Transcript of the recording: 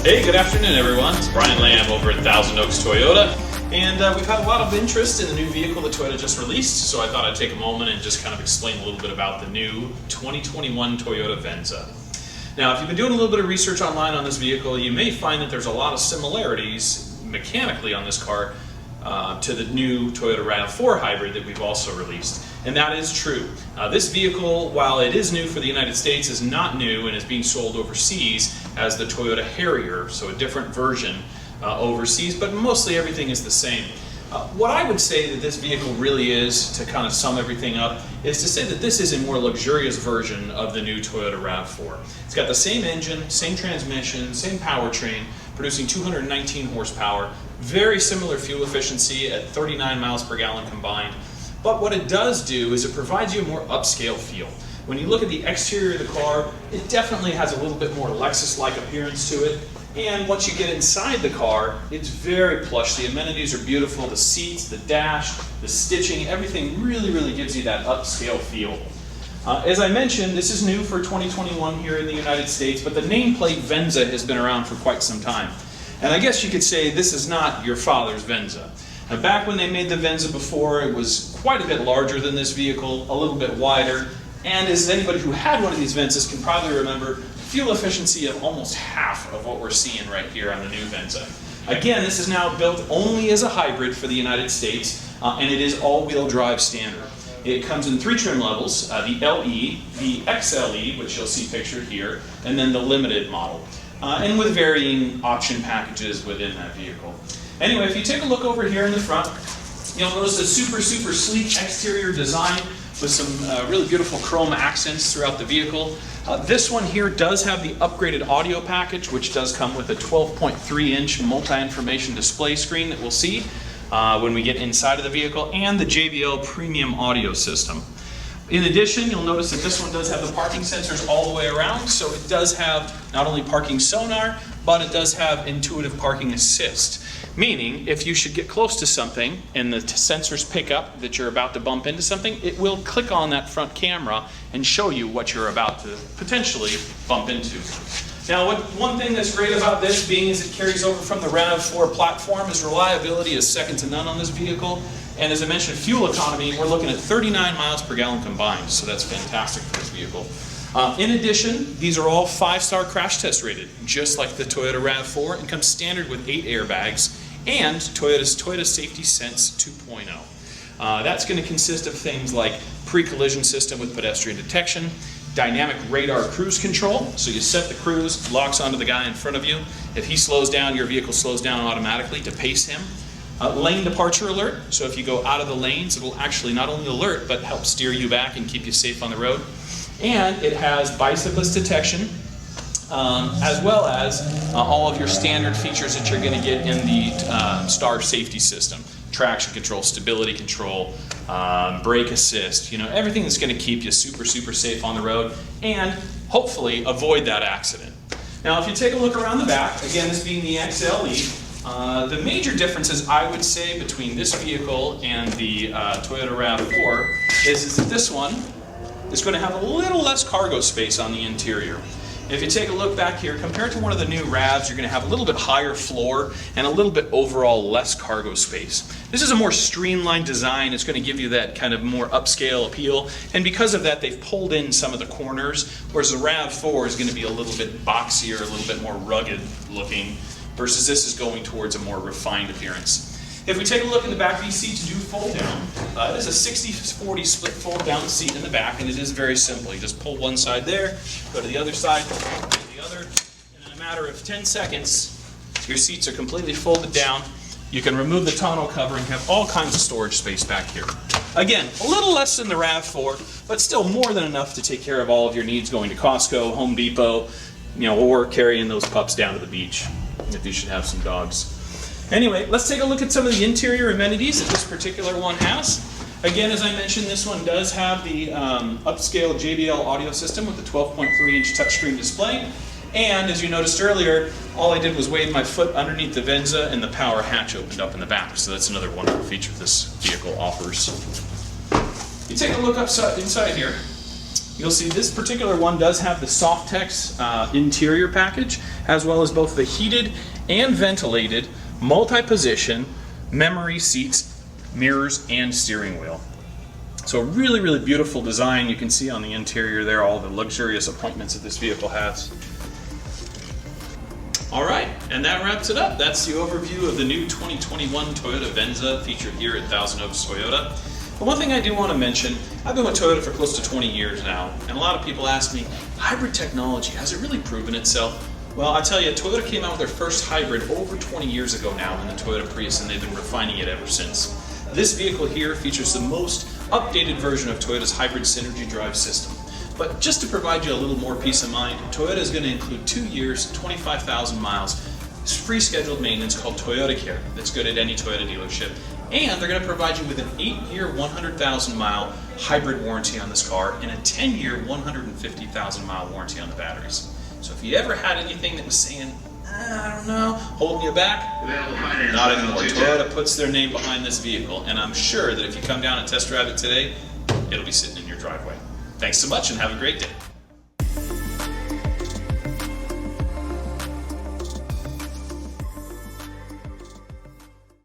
Hey, good afternoon everyone. It's Brian Lamb over at Thousand Oaks Toyota, and we've had a lot of interest in the new vehicle that Toyota just released, so I thought I'd take a moment and just kind of explain a little bit about the new 2021 Toyota Venza. Now, if you've been doing a little bit of research online on this vehicle, you may find that there's a lot of similarities mechanically on this car to the new Toyota RAV4 hybrid that we've also released. And that is true. This vehicle, while it is new for the United States, is not new and is being sold overseas as the Toyota Harrier, so a different version overseas, but mostly everything is the same. What I would say that this vehicle really is, to kind of sum everything up, is to say that this is a more luxurious version of the new Toyota RAV4. It's got the same engine, same transmission, same powertrain, producing 219 horsepower, very similar fuel efficiency at 39 miles per gallon combined. But what it does do is it provides you a more upscale feel. When you look at the exterior of the car, it definitely has a little bit more Lexus-like appearance to it. And once you get inside the car, it's very plush. The amenities are beautiful. The seats, the dash, the stitching, everything really gives you that upscale feel. As I mentioned, this is new for 2021 here in the United States, but the nameplate Venza has been around for quite some time. And I guess you could say this is not your father's Venza. Now, back when they made the Venza before, it was quite a bit larger than this vehicle, a little bit wider, and as anybody who had one of these Venzas can probably remember, fuel efficiency of almost half of what we're seeing right here on the new Venza. Again, this is now built only as a hybrid for the United States, and it is all-wheel drive standard. It comes in 3 trim levels, the LE, the XLE, which you'll see pictured here, and then the limited model, and with varying option packages within that vehicle. Anyway, if you take a look over here in the front, you'll notice a super sleek exterior design with some really beautiful chrome accents throughout the vehicle. This one here does have the upgraded audio package, which does come with a 12.3-inch multi-information display screen that we'll see when we get inside of the vehicle, and the JBL premium audio system. In addition, you'll notice that this one does have the parking sensors all the way around, so it does have not only parking sonar, but it does have intuitive parking assist. Meaning, if you should get close to something and the sensors pick up that you're about to bump into something, it will click on that front camera and show you what you're about to potentially bump into. Now, one thing that's great about this, being as it carries over from the RAV4 platform, is reliability is second to none on this vehicle. And as I mentioned, fuel economy, we're looking at 39 miles per gallon combined, so that's fantastic for this vehicle. In addition, these are all 5-star crash test rated, just like the Toyota RAV4, and comes standard with 8 airbags and Toyota's Toyota Safety Sense 2.0. That's going to consist of things like pre-collision system with pedestrian detection, dynamic radar cruise control, so you set the cruise, locks onto the guy in front of you. If he slows down, your vehicle slows down automatically to pace him. Lane departure alert, so if you go out of the lanes, it'll actually not only alert, but help steer you back and keep you safe on the road. And it has bicyclist detection, as well as all of your standard features that you're going to get in the Star safety system. Traction control, stability control, brake assist, everything that's going to keep you super safe on the road and hopefully avoid that accident. Now, if you take a look around the back, again, this being the XLE, the major differences I would say between this vehicle and the Toyota RAV4 is that this one is going to have a little less cargo space on the interior. If you take a look back here, compared to one of the new RAVs, you're going to have a little bit higher floor and a little bit overall less cargo space. This is a more streamlined design. It's going to give you that kind of more upscale appeal, and because of that, they've pulled in some of the corners, whereas the RAV4 is going to be a little bit boxier, a little bit more rugged looking, versus this is going towards a more refined appearance. If we take a look in the back, these seats do fold down. It is a 60-40 split fold down seat in the back, and it is very simple. You just pull one side there, go to the other side, go to the other, and in a matter of 10 seconds, your seats are completely folded down. You can remove the tonneau cover and have all kinds of storage space back here. Again, a little less than the RAV4, but still more than enough to take care of all of your needs going to Costco, Home Depot, or carrying those pups down to the beach if you should have some dogs. Anyway, let's take a look at some of the interior amenities that this particular one has. Again, as I mentioned, this one does have the upscale JBL audio system with the 12.3-inch touchscreen display. And as you noticed earlier, all I did was wave my foot underneath the Venza and the power hatch opened up in the back. So that's another wonderful feature this vehicle offers. You take a look inside here. You'll see this particular one does have the Softex interior package, as well as both the heated and ventilated multi-position memory seats, mirrors, and steering wheel. So a really, really beautiful design. You can see on the interior there all the luxurious appointments that this vehicle has. All right, and that wraps it up. That's the overview of the new 2021 Toyota Venza featured here at Thousand Oaks Toyota. But one thing I do want to mention, I've been with Toyota for close to 20 years now, and a lot of people ask me, hybrid technology, has it really proven itself? Well, I tell you, Toyota came out with their first hybrid over 20 years ago now in the Toyota Prius, and they've been refining it ever since. This vehicle here features the most updated version of Toyota's hybrid Synergy Drive system. But just to provide you a little more peace of mind, Toyota is going to include 2 years, 25,000 miles, free scheduled maintenance called Toyota Care that's good at any Toyota dealership. And they're going to provide you with an 8-year, 100,000-mile hybrid warranty on this car and a 10-year, 150,000-mile warranty on the batteries. So if you ever had anything that was saying, I don't know, holding you back, not anymore. Toyota puts their name behind this vehicle, and I'm sure that if you come down and test drive it today, it'll be sitting in your driveway. Thanks so much and have a great day.